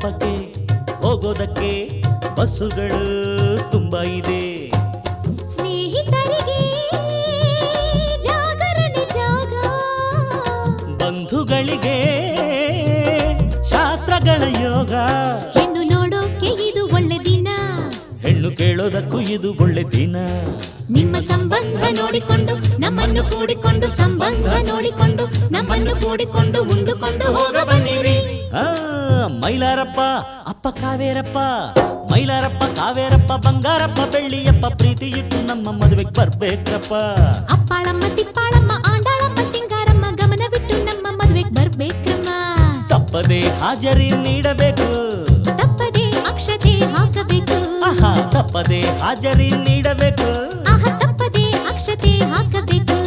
ಹಬ್ಬಕ್ಕೆ ಹೋಗೋದಕ್ಕೆ ಬಸ್ಸುಗಳು ತುಂಬಾ ಇದೆ. ಸ್ನೇಹಿತರಿಗೆ ಜಾಗರಣೆ ಜಾಗ, ಬಂಧುಗಳಿಗೆ ಶಾಸ್ತ್ರಗಳ ಯೋಗ. ಹೆಣ್ಣು ನೋಡೋಕೆ ಇದು ಒಳ್ಳೆ ದಿನ, ಹೆಣ್ಣು ಕೇಳೋದಕ್ಕೂ ಇದು ಒಳ್ಳೆ ದಿನ. ನಿಮ್ಮ ಸಂಬಂಧ ನೋಡಿಕೊಂಡು ನಮ್ಮನ್ನು ಕೂಡಿಕೊಂಡು, ಸಂಬಂಧ ನೋಡಿಕೊಂಡು ನಮ್ಮನ್ನು ಕೂಡಿಕೊಂಡು ಉಂಡುಕೊಂಡು ಹೋಗ ಬನ್ನಿರಿ. ಮೈಲಾರಪ್ಪ ಅಪ್ಪ ಕಾವೇರಪ್ಪ, ಮೈಲಾರಪ್ಪ ಕಾವೇರಪ್ಪ ಬಂಗಾರಪ್ಪ ಬೆಳ್ಳಿಯಪ್ಪ, ಪ್ರೀತಿ ಇಟ್ಟು ನಮ್ಮ ಮದುವೆಗೆ ಬರ್ಬೇಕಪ್ಪ. ಅಪ್ಪಾಳಮ್ಮ ತಿಪ್ಪಾಳಮ್ಮ ಆಂಡಾಳಮ್ಮ ಸಿಂಗಾರಮ್ಮ ಗಮನವಿಟ್ಟು ನಮ್ಮ ಮದುವೆಗೆ ಬರ್ಬೇಕ್ರಮ್ಮ. ತಪ್ಪದೆ ಹಾಜರಿ ನೀಡಬೇಕು, ತಪ್ಪದೆ ಅಕ್ಷತೆ ಹಾಕಬೇಕು. ತಪ್ಪದೆ ಹಾಜರಿ ನೀಡಬೇಕು, ತಪ್ಪದೆ ಅಕ್ಷತೆ ಹಾಕಬೇಕು.